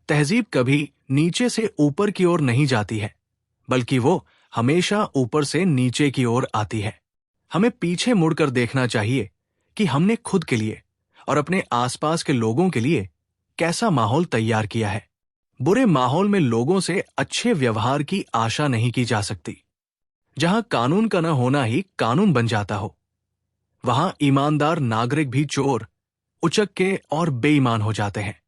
तहजीब कभी नीचे से ऊपर की ओर नहीं जाती है, बल्कि वो हमेशा ऊपर से नीचे की ओर आती है। हमें पीछे मुड़कर देखना चाहिए कि हमने खुद के लिए और अपने आसपास के लोगों के लिए कैसा माहौल तैयार किया है। बुरे माहौल में लोगों से अच्छे व्यवहार की आशा नहीं की जा सकती। जहां कानून का न होना ही कानून बन जाता हो, वहां ईमानदार नागरिक भी चोर, उचक्के और बेईमान हो जाते हैं।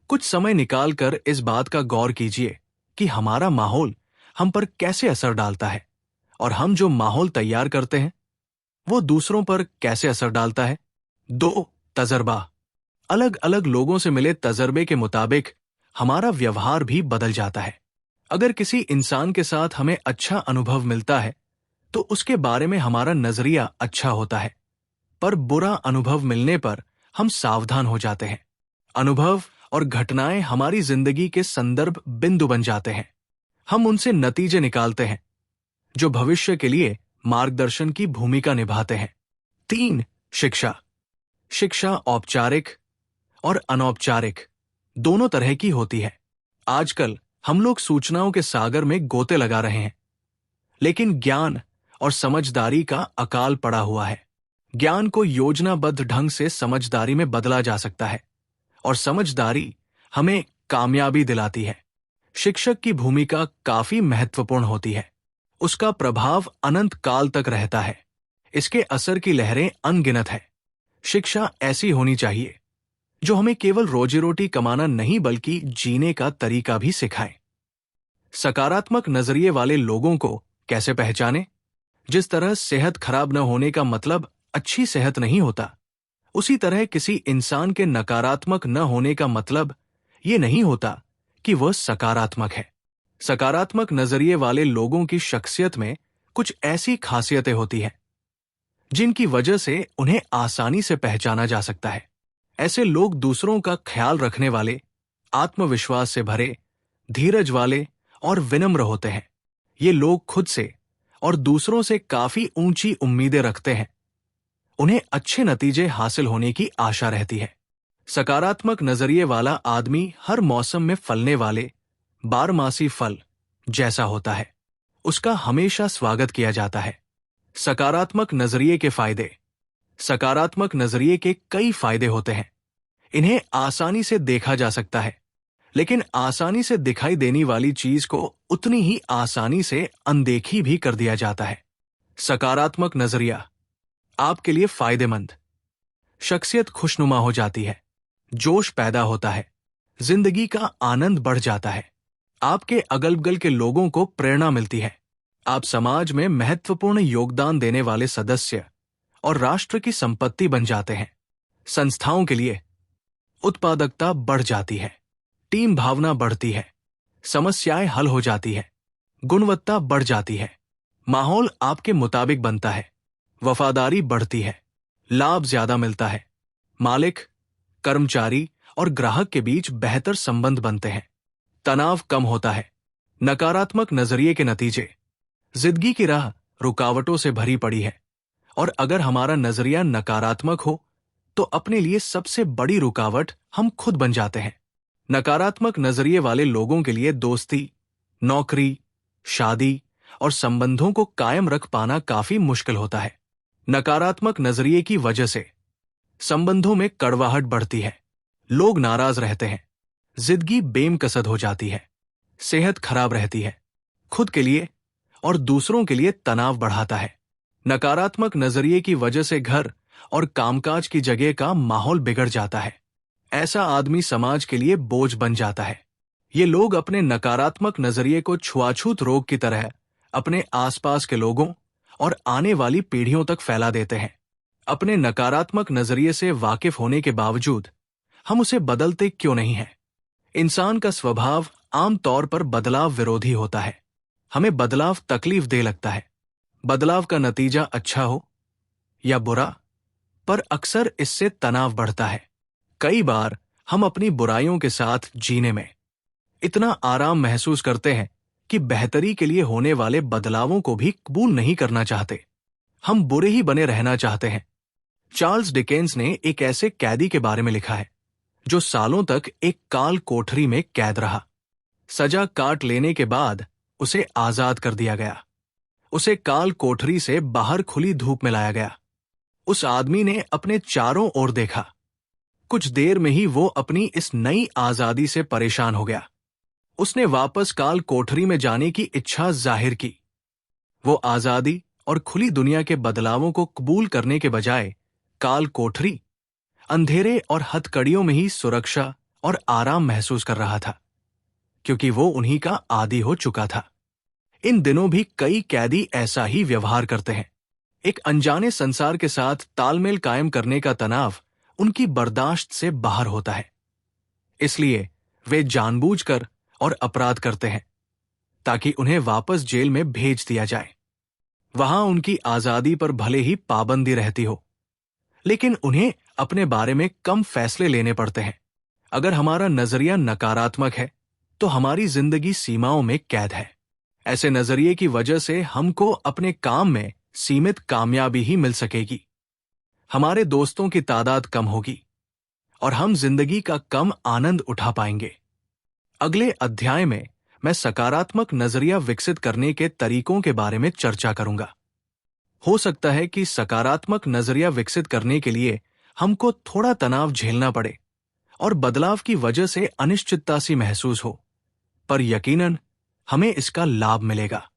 कुछ समय निकालकर इस बात का गौर कीजिए कि हमारा माहौल हम पर कैसे असर डालता है और हम जो माहौल तैयार करते हैं वो दूसरों पर कैसे असर डालता है। 2. तजर्बा। अलग अलग लोगों से मिले तजर्बे के मुताबिक हमारा व्यवहार भी बदल जाता है। अगर किसी इंसान के साथ हमें अच्छा अनुभव मिलता है तो उसके बारे में हमारा नजरिया अच्छा होता है, पर बुरा अनुभव मिलने पर हम सावधान हो जाते हैं। अनुभव और घटनाएं हमारी जिंदगी के संदर्भ बिंदु बन जाते हैं। हम उनसे नतीजे निकालते हैं जो भविष्य के लिए मार्गदर्शन की भूमिका निभाते हैं। 3. शिक्षा। शिक्षा औपचारिक और अनौपचारिक दोनों तरह की होती है। आजकल हम लोग सूचनाओं के सागर में गोते लगा रहे हैं, लेकिन ज्ञान और समझदारी का अकाल पड़ा हुआ है। ज्ञान को योजनाबद्ध ढंग से समझदारी में बदला जा सकता है और समझदारी हमें कामयाबी दिलाती है। शिक्षक की भूमिका काफी महत्वपूर्ण होती है। उसका प्रभाव अनंत काल तक रहता है। इसके असर की लहरें अनगिनत है। शिक्षा ऐसी होनी चाहिए जो हमें केवल रोजी रोटी कमाना नहीं बल्कि जीने का तरीका भी सिखाए। सकारात्मक नजरिए वाले लोगों को कैसे पहचाने? जिस तरह सेहत खराब न होने का मतलब अच्छी सेहत नहीं होता, उसी तरह किसी इंसान के नकारात्मक न होने का मतलब ये नहीं होता कि वह सकारात्मक है। सकारात्मक नजरिए वाले लोगों की शख्सियत में कुछ ऐसी खासियतें होती हैं जिनकी वजह से उन्हें आसानी से पहचाना जा सकता है। ऐसे लोग दूसरों का ख्याल रखने वाले, आत्मविश्वास से भरे, धीरज वाले और विनम्र होते हैं। ये लोग खुद से और दूसरों से काफी ऊंची उम्मीदें रखते हैं। उन्हें अच्छे नतीजे हासिल होने की आशा रहती है। सकारात्मक नजरिए वाला आदमी हर मौसम में फलने वाले बारमासी फल जैसा होता है। उसका हमेशा स्वागत किया जाता है। सकारात्मक नजरिए के फायदे। सकारात्मक नजरिए के कई फायदे होते हैं। इन्हें आसानी से देखा जा सकता है, लेकिन आसानी से दिखाई देने वाली चीज को उतनी ही आसानी से अनदेखी भी कर दिया जाता है। सकारात्मक नजरिया आपके लिए फायदेमंद। शख्सियत खुशनुमा हो जाती है, जोश पैदा होता है, जिंदगी का आनंद बढ़ जाता है। आपके अगल बगल के लोगों को प्रेरणा मिलती है। आप समाज में महत्वपूर्ण योगदान देने वाले सदस्य और राष्ट्र की संपत्ति बन जाते हैं। संस्थाओं के लिए उत्पादकता बढ़ जाती है, टीम भावना बढ़ती है, समस्याएं हल हो जाती है, गुणवत्ता बढ़ जाती है, माहौल आपके मुताबिक बनता है, वफादारी बढ़ती है, लाभ ज्यादा मिलता है, मालिक, कर्मचारी और ग्राहक के बीच बेहतर संबंध बनते हैं, तनाव कम होता है। नकारात्मक नजरिए के नतीजे। जिंदगी की राह रुकावटों से भरी पड़ी है, और अगर हमारा नजरिया नकारात्मक हो तो अपने लिए सबसे बड़ी रुकावट हम खुद बन जाते हैं। नकारात्मक नजरिए वाले लोगों के लिए दोस्ती, नौकरी, शादी और संबंधों को कायम रख पाना काफी मुश्किल होता है। नकारात्मक नजरिए की वजह से संबंधों में कड़वाहट बढ़ती है, लोग नाराज रहते हैं, जिंदगी बेमकसद हो जाती है, सेहत खराब रहती है, खुद के लिए और दूसरों के लिए तनाव बढ़ाता है। नकारात्मक नजरिए की वजह से घर और कामकाज की जगह का माहौल बिगड़ जाता है। ऐसा आदमी समाज के लिए बोझ बन जाता है। ये लोग अपने नकारात्मक नजरिए को छुआछूत रोग की तरह अपने आसपास के लोगों और आने वाली पीढ़ियों तक फैला देते हैं। अपने नकारात्मक नजरिए से वाकिफ होने के बावजूद हम उसे बदलते क्यों नहीं हैं? इंसान का स्वभाव आमतौर पर बदलाव विरोधी होता है। हमें बदलाव तकलीफ दे लगता है। बदलाव का नतीजा अच्छा हो या बुरा, पर अक्सर इससे तनाव बढ़ता है। कई बार हम अपनी बुराइयों के साथ जीने में इतना आराम महसूस करते हैं कि बेहतरी के लिए होने वाले बदलावों को भी कबूल नहीं करना चाहते। हम बुरे ही बने रहना चाहते हैं। चार्ल्स डिकेंस ने एक ऐसे कैदी के बारे में लिखा है जो सालों तक एक काल कोठरी में कैद रहा। सजा काट लेने के बाद उसे आजाद कर दिया गया। उसे काल कोठरी से बाहर खुली धूप में लाया गया। उस आदमी ने अपने चारों ओर देखा। कुछ देर में ही वो अपनी इस नई आजादी से परेशान हो गया। उसने वापस काल कोठरी में जाने की इच्छा जाहिर की। वो आजादी और खुली दुनिया के बदलावों को कबूल करने के बजाय काल कोठरी, अंधेरे और हथकड़ियों में ही सुरक्षा और आराम महसूस कर रहा था, क्योंकि वो उन्हीं का आदी हो चुका था। इन दिनों भी कई कैदी ऐसा ही व्यवहार करते हैं। एक अनजाने संसार के साथ तालमेल कायम करने का तनाव उनकी बर्दाश्त से बाहर होता है। इसलिए वे जानबूझकर और अपराध करते हैं ताकि उन्हें वापस जेल में भेज दिया जाए। वहां उनकी आजादी पर भले ही पाबंदी रहती हो, लेकिन उन्हें अपने बारे में कम फैसले लेने पड़ते हैं। अगर हमारा नजरिया नकारात्मक है तो हमारी जिंदगी सीमाओं में कैद है। ऐसे नजरिए की वजह से हमको अपने काम में सीमित कामयाबी ही मिल सकेगी। हमारे दोस्तों की तादाद कम होगी और हम जिंदगी का कम आनंद उठा पाएंगे। अगले अध्याय में मैं सकारात्मक नजरिया विकसित करने के तरीकों के बारे में चर्चा करूंगा। हो सकता है कि सकारात्मक नजरिया विकसित करने के लिए हमको थोड़ा तनाव झेलना पड़े और बदलाव की वजह से अनिश्चितता सी महसूस हो, पर यकीनन हमें इसका लाभ मिलेगा।